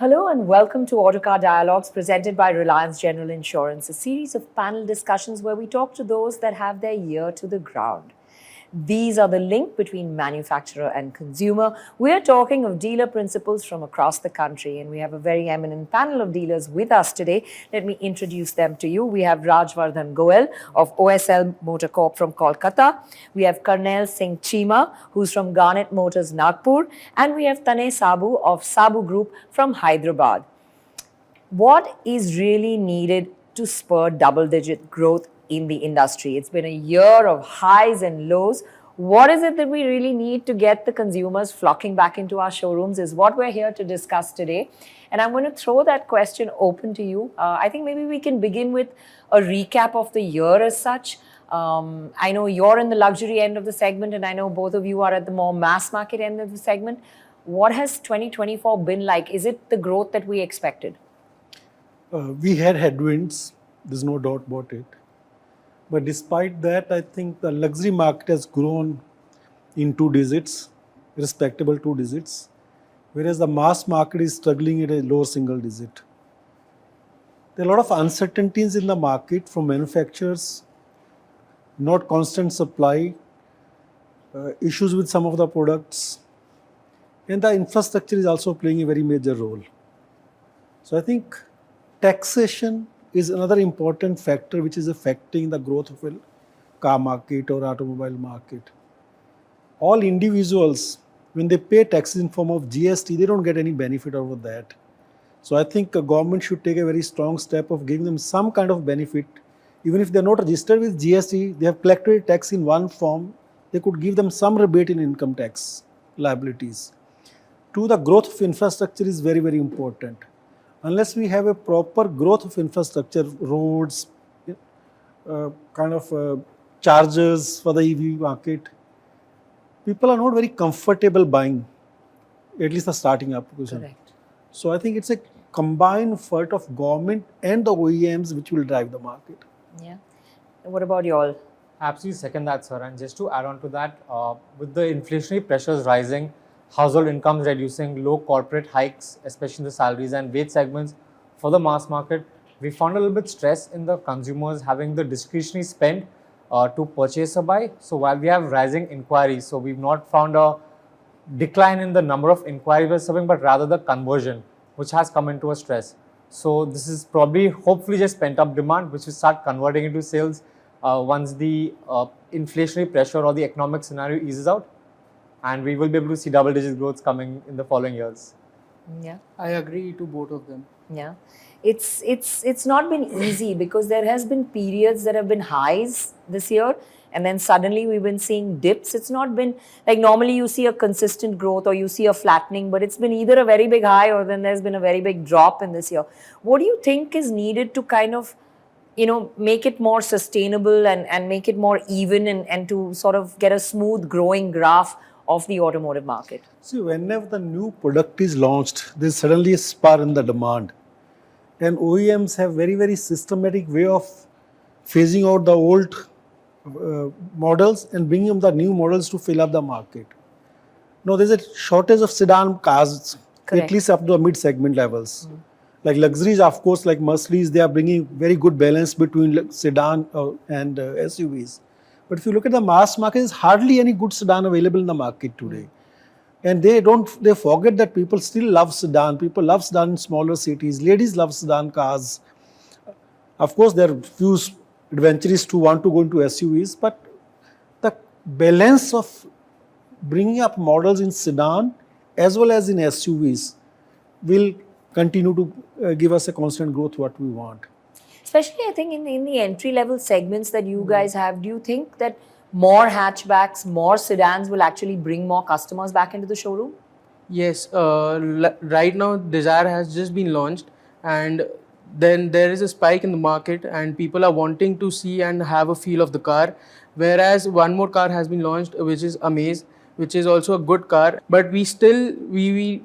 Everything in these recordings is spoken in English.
Hello and welcome to Autocar Dialogues presented by Reliance General Insurance, a series of panel discussions where we talk to those that have their ear to the ground. These are the link between manufacturer and consumer. We are talking of dealer principles from across the country, and we have a very eminent panel of dealers with us today. Let me introduce them to you. We have Rajvardhan Goel of OSL Motor Corp from Kolkata. We have Karnail Singh Chima, who's from Garnet Motors Nagpur. And we have Tanay Sabu of Sabu Group from Hyderabad. What is really needed to spur double-digit growth in the industry? It's been a year of highs and lows. What is it that we really need to get the consumers flocking back into our showrooms is what we're here to discuss today. And I'm going to throw that question open to you. I think maybe we can begin with a recap of the year as such. I know you're in the luxury end of the segment, and I know both of you are at the more mass market end of the segment. What has 2024 been like? Is it the growth that we expected? We had headwinds, there's no doubt about it. But despite that, I think the luxury market has grown in 2 digits, respectable 2 digits, whereas the mass market is struggling at a low single digit. There are a lot of uncertainties in the market from manufacturers, not constant supply, issues with some of the products, and the infrastructure is also playing a very major role. So I think taxation is another important factor which is affecting the growth of a car market or automobile market. All individuals, when they pay taxes in form of GST, they don't get any benefit out of that. So I think a government should take a very strong step of giving them some kind of benefit. Even if they're not registered with GST, they have collected tax in one form, they could give them some rebate in income tax liabilities. The growth of infrastructure is very, very important. Unless we have a proper growth of infrastructure, roads, chargers for the EV market, people are not very comfortable buying, at least the starting up. Correct. So I think it's a combined effort of government and the OEMs which will drive the market. Yeah. And what about you all? Absolutely second that, sir. And just to add on to that, with the inflationary pressures rising, household incomes reducing, low corporate hikes, especially in the salaries and wage segments for the mass market, we found a little bit stress in the consumers having the discretionary spend to purchase or buy. So while we have rising inquiries, so we've not found a decline in the number of inquiries we're serving, but rather the conversion, which has come into a stress. So this is probably, hopefully, just pent-up demand, which will start converting into sales once the inflationary pressure or the economic scenario eases out. And we will be able to see double-digit growth coming in the following years. Yeah, I agree to both of them. yeah. It's not been easy because there has been periods that have been highs this year, and then suddenly we've been seeing dips. It's not been like normally you see a consistent growth or you see a flattening, but it's been either a very big high or then there's been a very big drop in this year. What do you think is needed to kind of, make it more sustainable and make it more even and to sort of get a smooth growing graph of the automotive market? See, whenever the new product is launched, there's suddenly a spur in the demand. And OEMs have very, very systematic way of phasing out the old models and bringing the new models to fill up the market. Now, there's a shortage of sedan cars, Correct. at least up to the mid-segment levels. Like luxuries, of course, like Mercedes, they are bringing very good balance between sedan and SUVs. But if you look at the mass market, there's hardly any good sedan available in the market today. And they forget that people still love sedan. People love sedan in smaller cities. Ladies love sedan cars. Of course, there are few adventurers who want to go into SUVs, but the balance of bringing up models in sedan as well as in SUVs will continue to give us a constant growth what we want. Especially, I think, in the entry-level segments that you guys have, do you think that more hatchbacks, more sedans will actually bring more customers back into the showroom? Yes, right now Desire has just been launched, and then there is a spike in the market and people are wanting to see and have a feel of the car. Whereas one more car has been launched, which is Amaze, which is also a good car, but we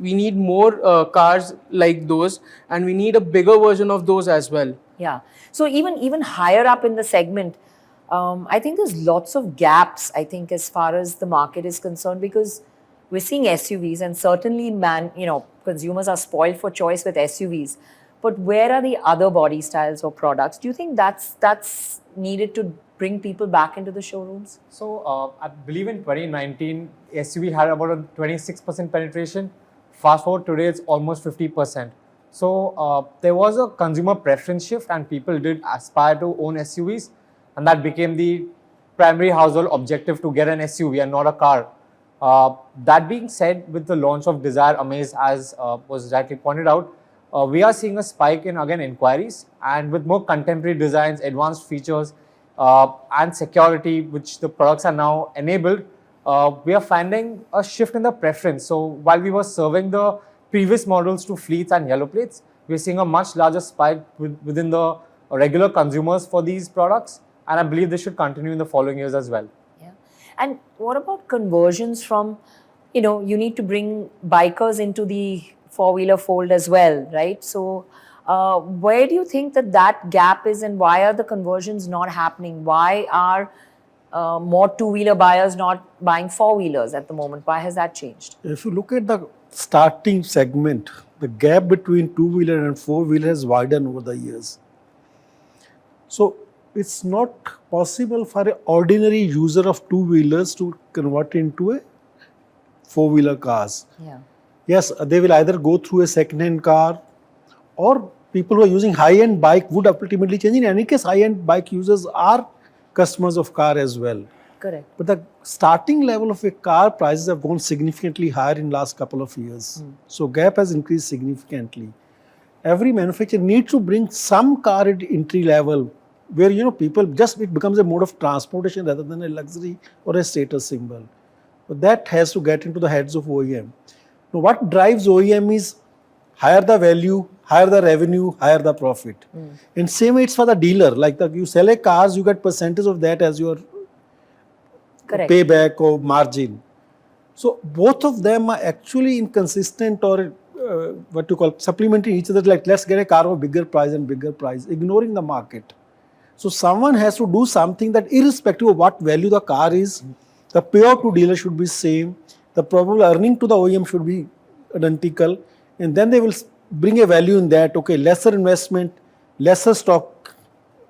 need more cars like those, and we need a bigger version of those as well. Yeah. So even higher up in the segment, I think there's lots of gaps, I think, as far as the market is concerned, because we're seeing SUVs and certainly consumers are spoiled for choice with SUVs. But where are the other body styles or products? Do you think that's needed to bring people back into the showrooms? So I believe in 2019, SUV had about a 26% penetration. Fast forward today, it's almost 50%. So there was a consumer preference shift and people did aspire to own SUVs, and that became the primary household objective, to get an SUV and not a car. That being said, with the launch of Desire Amaze, as was rightly pointed out, we are seeing a spike in, again, inquiries, and with more contemporary designs, advanced features, and security, which the products are now enabled, we are finding a shift in the preference. So while we were serving the previous models to fleets and yellow plates, we are seeing a much larger spike within the regular consumers for these products, and I believe this should continue in the following years as well. Yeah. And what about conversions from, you need to bring bikers into the four-wheeler fold as well, right? So where do you think that gap is, and why are the conversions not happening? Why are more two-wheeler buyers not buying four-wheelers at the moment? Why has that changed? If you look at the starting segment, the gap between two-wheeler and four-wheeler has widened over the years. So it's not possible for an ordinary user of two-wheelers to convert into a four-wheeler cars. Yeah. Yes, they will either go through a second-hand car, or people who are using high-end bike would ultimately change. In any case, high-end bike users are customers of car as well. Correct. But the starting level of a car prices have gone significantly higher in last couple of years. So gap has increased significantly. Every manufacturer needs to bring some car at entry level, where people it becomes a mode of transportation rather than a luxury or a status symbol. But that has to get into the heads of OEM. Now, what drives OEM is higher the value, higher the revenue, higher the profit. And same it's for the dealer. Like you sell a cars, you get percentage of that as your Correct. payback or margin. So both of them are actually inconsistent, or what you call supplementing each other. Like, let's get a car of bigger price and bigger price, ignoring the market. So someone has to do something that, irrespective of what value the car is, the payout to dealer should be same, the probable earning to the OEM should be identical, and then they will bring a value in that. Okay, lesser investment, lesser stock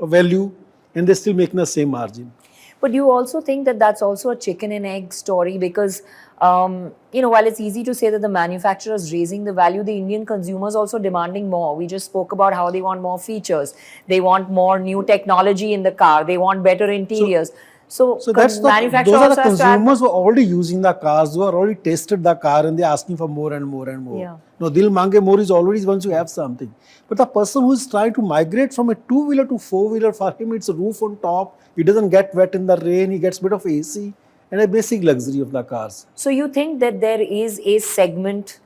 value, and they're still making the same margin. But you also think that that's also a chicken and egg story, because while it's easy to say that the manufacturer is raising the value, the Indian consumers also demanding more. We just spoke about how they want more features, they want more new technology in the car, they want better interiors. So that's the manufacturer those are the also has to consumers who are already using the cars, who are already tested the car, and they're asking for more and more and more. Yeah. No, Dil Mange More is already once you have something. But the person who is trying to migrate from a two-wheeler to four-wheeler, for him it's a roof on top, he doesn't get wet in the rain, he gets a bit of AC, and a basic luxury of the cars. So you think that there is a segment,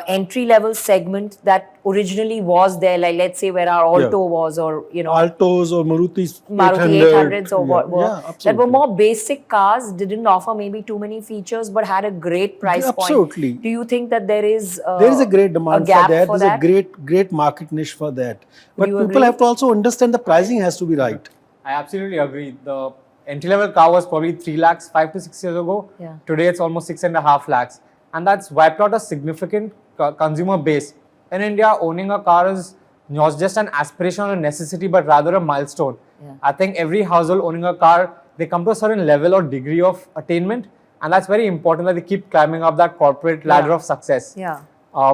entry-level segment that originally was there, like let's say where our Alto was, or Altos or Maruti 800s or what were, that absolutely. were more basic cars, didn't offer maybe too many features, but had a great price point. Absolutely. Do you think that there is a great demand gap for that? There's a great market niche for that. But you people agree? have to also understand the pricing has to be right. I absolutely agree. The entry-level car was probably 3 lakhs 5 to 6 years ago. Yeah. Today it's almost 6.5 lakhs. And that's wiped out a significant consumer base. In India, owning a car is not just an aspiration or a necessity, but rather a milestone. Yeah. I think every household owning a car, they come to a certain level or degree of attainment. And that's very important, that they keep climbing up that corporate ladder of success. Yeah.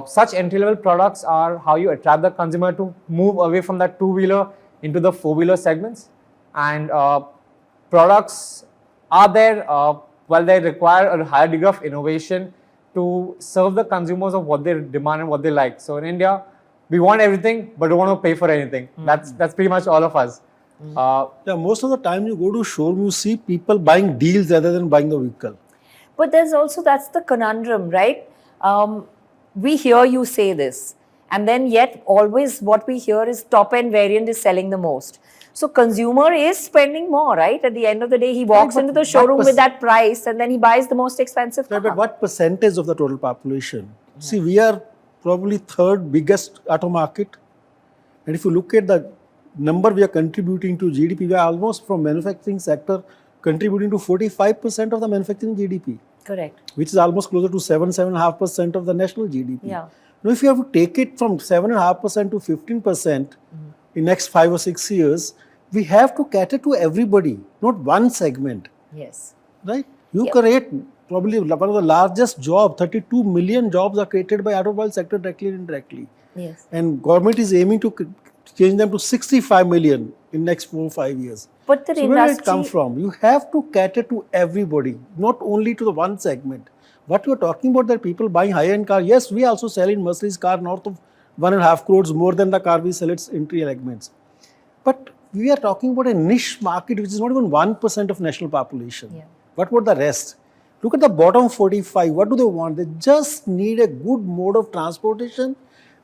Such entry-level products are how you attract the consumer to move away from that two-wheeler into the four-wheeler segments. And products are there, while they require a higher degree of innovation to serve the consumers of what they demand and what they like. So in India, we want everything, but don't want to pay for anything. That's pretty much all of us. Most of the time you go to showroom, you see people buying deals rather than buying the vehicle. But there's also, that's the conundrum, right? We hear you say this, and then yet always what we hear is top-end variant is selling the most. So consumer is spending more, right? At the end of the day, he walks into the showroom with that price, and then he buys the most expensive car. But what percentage of the total population? See, we are probably third biggest auto market. And if you look at the number we are contributing to GDP, we are almost, from manufacturing sector, contributing to 45% of the manufacturing GDP. Correct. Which is almost closer to 7.5% of the national GDP. Yeah. Now, if you have to take it from 7.5% to 15% in next 5 or 6 years, we have to cater to everybody, not one segment, Yes. right? You Yep. create probably one of the largest job, 32 million jobs are created by automobile sector directly and indirectly. Yes. And government is aiming to change them to 65 million in next 4 or 5 years. But the So where did it come industry, from? You have to cater to everybody, not only to the one segment. What you are talking about, that people buying high-end car, yes, we also sell in Mercedes car north of 1.5 crores more than the car we sell its entry segments. But we are talking about a niche market which is not even 1% of national population. Yeah. What about the rest? Look at the bottom 45. What do they want? They just need a good mode of transportation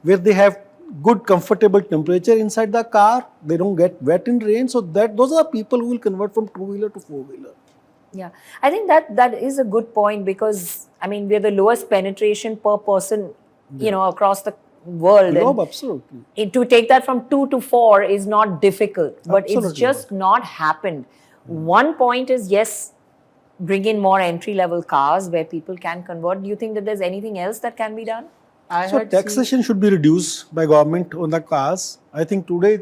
where they have good comfortable temperature inside the car. They don't get wet in rain. So those are the people who will convert from two-wheeler to four-wheeler. yeah, I think that is a good point, because I mean we're the lowest penetration per person, across the world. Globe, And absolutely. to take that from 2 to 4 is not difficult, but it's Absolutely just not happened. One point is, yes, bring in more entry level cars where people can convert. Do you think that there's anything else that can be done? I So had seen, taxation should be reduced by government on the cars. I think today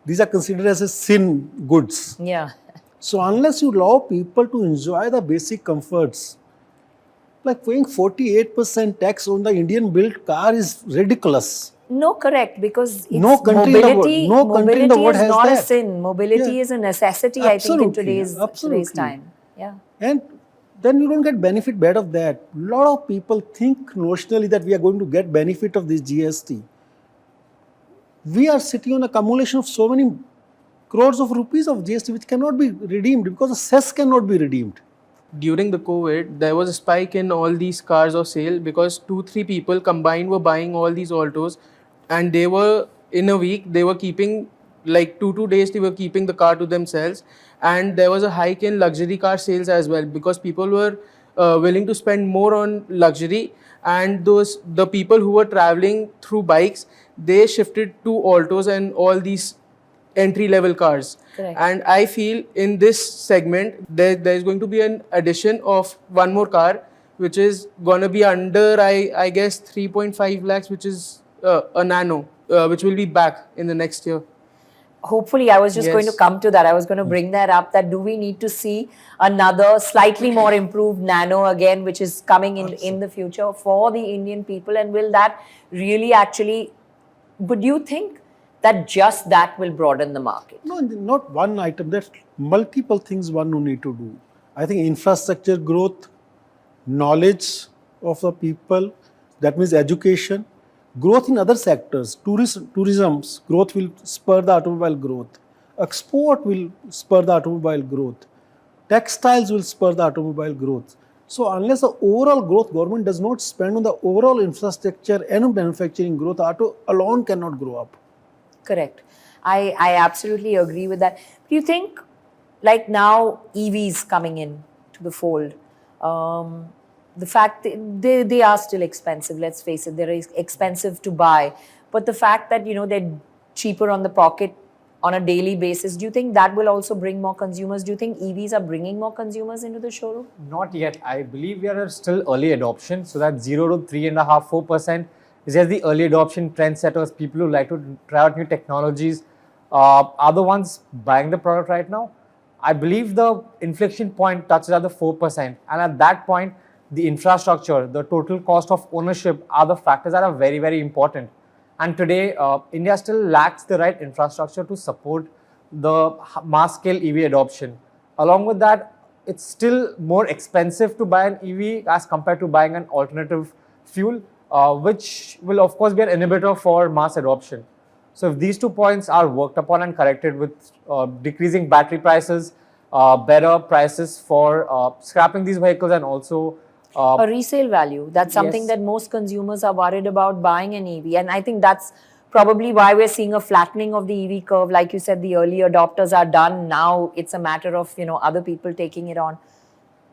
these are considered as a sin goods. Yeah. So unless you allow people to enjoy the basic comforts, like paying 48% tax on the Indian built car is ridiculous. No, correct, because it's No country in the world- mobility. no country in the Mobility world is has not a that. sin. Mobility Yeah. is a necessity, I think, in Absolutely, today's absolutely. time. Yeah. And then you don't get benefit bad of that. A lot of people think notionally that we are going to get benefit of this GST. We are sitting on accumulation of so many crores of rupees of GST which cannot be redeemed because the cess cannot be redeemed. during the COVID, there was a spike in all these cars of sale because 2-3 people combined were buying all these Altos, and they were in a week they were keeping like 2 days they were keeping the car to themselves, and there was a hike in luxury car sales as well because people were willing to spend more on luxury, and the people who were traveling through bikes, they shifted to Altos and all these entry level cars. Correct. And I feel in this segment there's going to be an addition of one more car which is going to be under I guess 3.5 lakhs, which is a nano, which will be back in the next year. Hopefully, I was just going to Yes. come to that. I was going to bring that up, that do we need to see another slightly more improved nano again, which is coming in the future for the Indian people, and will that really actually, but do you think that just that will broaden the market? No, not one item. There's multiple things one will need to do. I think infrastructure growth, knowledge of the people, that means education, growth in other sectors, tourism's growth will spur the automobile growth, export will spur the automobile growth, textiles will spur the automobile growth. So unless the overall growth, government does not spend on the overall infrastructure and manufacturing growth, auto alone cannot grow up. Correct. I absolutely agree with that. Do you think, like now EVs coming in to the fold, the fact that they are still expensive, let's face it, they're expensive to buy, but the fact that they're cheaper on the pocket on a daily basis, do you think that will also bring more consumers? Do you think EVs are bringing more consumers into the showroom? Not yet. I believe we are still early adoption. So that 0 to 3.5%, 4% is just the early adoption trendsetters, people who like to try out new technologies, are the ones buying the product right now. I believe the inflection point touches at the 4%. And at that point, the infrastructure, the total cost of ownership are the factors that are very, very important. And today, India still lacks the right infrastructure to support the mass scale EV adoption. Along with that, it's still more expensive to buy an EV as compared to buying an alternative fuel, which will of course be an inhibitor for mass adoption. So if these 2 points are worked upon and corrected with decreasing battery prices, better prices for scrapping these vehicles, and also A resale value, that's something yes. that most consumers are worried about buying an EV, and I think that's probably why we're seeing a flattening of the EV curve. Like you said, the early adopters are done. Now it's a matter of other people taking it on.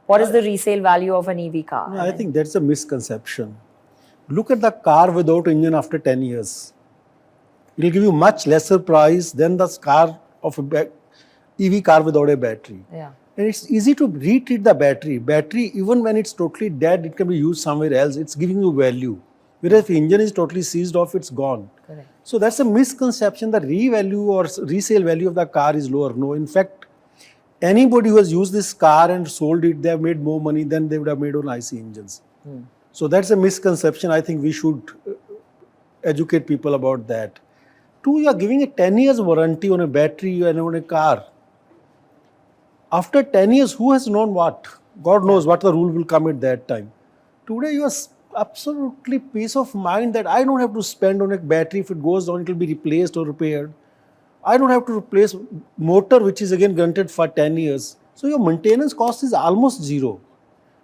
What is the resale value of an EV car? No, I think that's a misconception. Look at the car without engine after 10 years. It will give you much lesser price than the car of a EV car without a battery. Yeah. And it's easy to retreat the battery. Battery, even when it's totally dead, it can be used somewhere else. It's giving you value. Whereas if engine is totally seized off, it's gone. Correct. So that's a misconception. The revalue or resale value of the car is lower. No, in fact, anybody who has used this car and sold it, they have made more money than they would have made on IC engines. So that's a misconception. I think we should educate people about that. Two, you are giving a 10 years warranty on a battery and on a car. After 10 years, who has known what? God knows what the rule will come at that time. Today, you are absolutely peace of mind that I don't have to spend on a battery. If it goes down, it will be replaced or repaired. I don't have to replace motor, which is again granted for 10 years. So your maintenance cost is almost zero.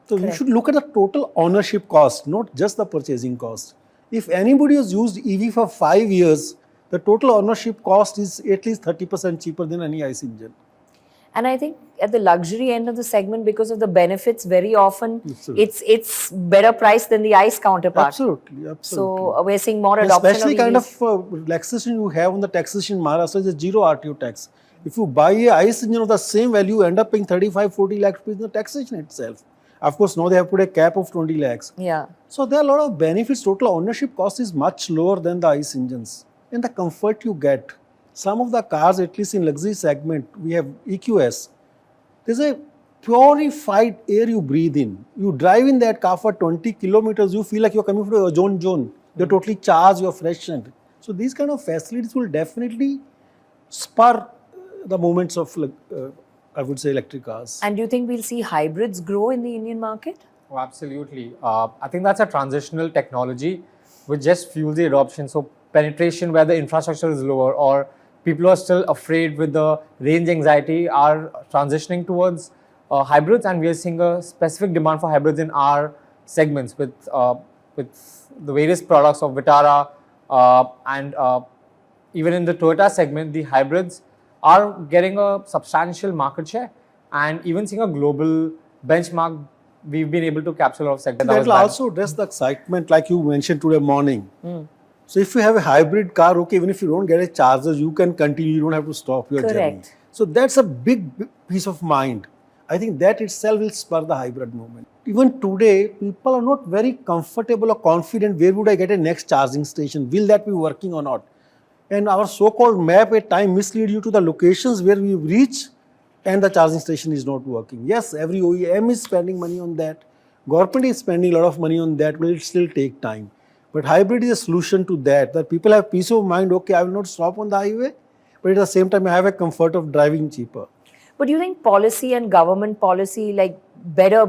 So you should look at the total ownership cost, not just the purchasing cost. If anybody has used EV for 5 years, the total ownership cost is at least 30% cheaper than any ICE engine. And I think at the luxury end of the segment, because of the benefits, very often it's better price than the ICE counterpart. Absolutely. So we're seeing more adoption especially of kind EVs. of relaxation you have on the taxation in Maharashtra is a zero RTO tax. If you buy a ICE engine of the same value, you end up paying 35-40 lakh rupees in the taxation itself. Of course, now they have put a cap of 20 lakhs. Yeah. So there are a lot of benefits. Total ownership cost is much lower than the ICE engines. And the comfort you get. Some of the cars, at least in luxury segment, we have EQS. There's a purified air you breathe in. You drive in that car for 20 kilometers, you feel like you're coming from a zone. You're totally charged, you're freshened. So these kind of facilities will definitely spur the movements of, I would say, electric cars. And do you think we'll see hybrids grow in the Indian market? Oh, absolutely. I think that's a transitional technology which just fuels the adoption. So penetration where the infrastructure is lower or people who are still afraid with the range anxiety are transitioning towards hybrids, and we are seeing a specific demand for hybrids in our segments with the various products of Vitara and even in the Toyota segment, the hybrids are getting a substantial market share, and even seeing a global benchmark, we've been able to capture a lot of segments. That will also address the excitement like you mentioned today morning. So if you have a hybrid car, okay, even if you don't get a charger, you can continue, you don't have to stop your journey. So that's a big piece of mind. I think that itself will spur the hybrid movement. Even today, people are not very comfortable or confident where would I get a next charging station, will that be working or not? And our so-called map at time mislead you to the locations where we reach and the charging station is not working. Yes, every OEM is spending money on that. Government is spending a lot of money on that, will it still take time? But hybrid is a solution to that people have peace of mind, okay, I will not stop on the highway, but at the same time I have a comfort of driving cheaper. But do you think policy and government policy, like better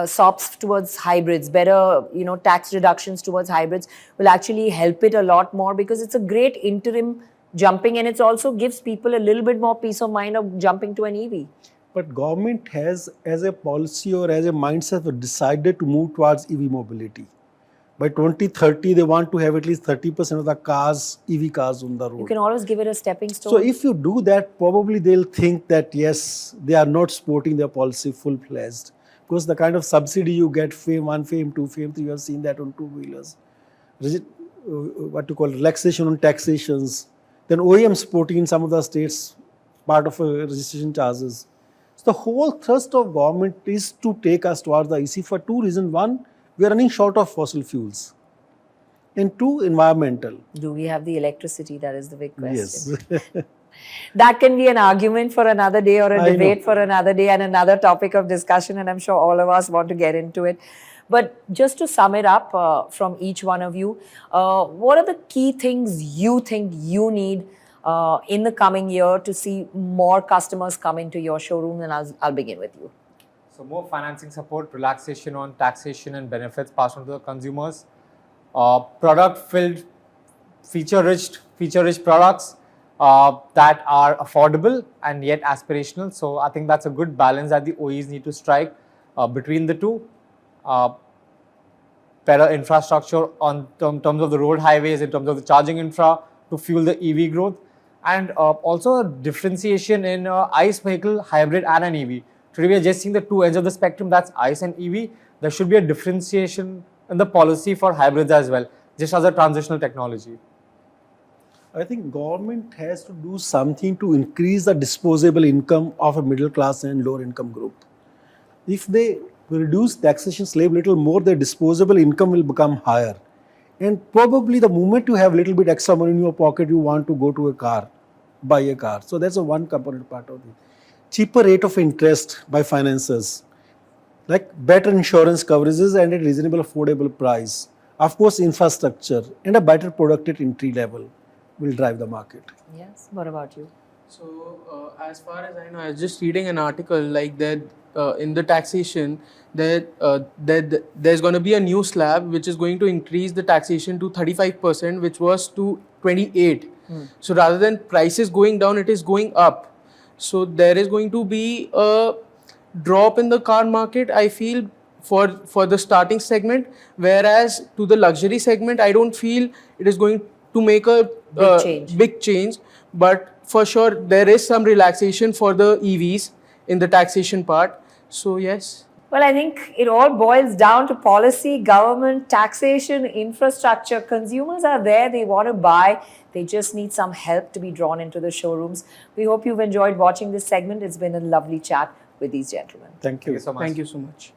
SOPs towards hybrids, better tax reductions towards hybrids will actually help it a lot more, because it's a great interim jumping and it also gives people a little bit more peace of mind of jumping to an EV. But government has as a policy or as a mindset decided to move towards EV mobility. By 2030, they want to have at least 30% of the cars, EV cars on the road. You can always give it a stepping stone. So if you do that, probably they'll think that yes, they are not supporting their policy full-fledged. Because the kind of subsidy you get, FAME 1, FAME 2, FAME 3, you have seen that on two-wheelers. What you call relaxation on taxations. Then OEM supporting in some of the states, part of registration charges. So the whole thrust of government is to take us towards the EC for two reasons. One, we are running short of fossil fuels. And two, environmental. Do we have the electricity? That is the big question. Yes. That can be an argument for another day or a debate for another day and another topic of discussion, and I'm sure all of us want to get into it. But just to sum it up from each one of you, what are the key things you think you need in the coming year to see more customers come into your showroom? And I'll begin with you. So more financing support, relaxation on taxation and benefits passed on to the consumers, product-filled, feature-rich products that are affordable and yet aspirational. So I think that's a good balance that the OEs need to strike between the two. Better infrastructure on terms of the road highways, in terms of the charging infra to fuel the EV growth, and also a differentiation in ICE vehicle, hybrid and an EV. Today we are just seeing the two ends of the spectrum, that's ICE and EV. There should be a differentiation in the policy for hybrids as well, just as a transitional technology. I think government has to do something to increase the disposable income of a middle class and lower income group. If they we reduce taxation slab little more, the disposable income will become higher. And probably the moment you have little bit extra money in your pocket, you want to go to a car, buy a car. So that's a one component part of it. Cheaper rate of interest by financiers, like better insurance coverages and a reasonable affordable price. Of course, infrastructure and a better product at entry level will drive the market. Yes. What about you? So, as far as I know, I was just reading an article like that in the taxation that there's going to be a new slab which is going to increase the taxation to 35%, which was to 28. So rather than prices going down, it is going up. So there is going to be a drop in the car market, I feel, for the starting segment, whereas to the luxury segment, I don't feel it is going to make a big change. But for sure, there is some relaxation for the EVs in the taxation part. So yes. Well, I think it all boils down to policy, government, taxation, infrastructure. Consumers are there, they want to buy. They just need some help to be drawn into the showrooms. We hope you've enjoyed watching this segment. It's been a lovely chat with these gentlemen. Thank you. Thank you so much. Thank you so much.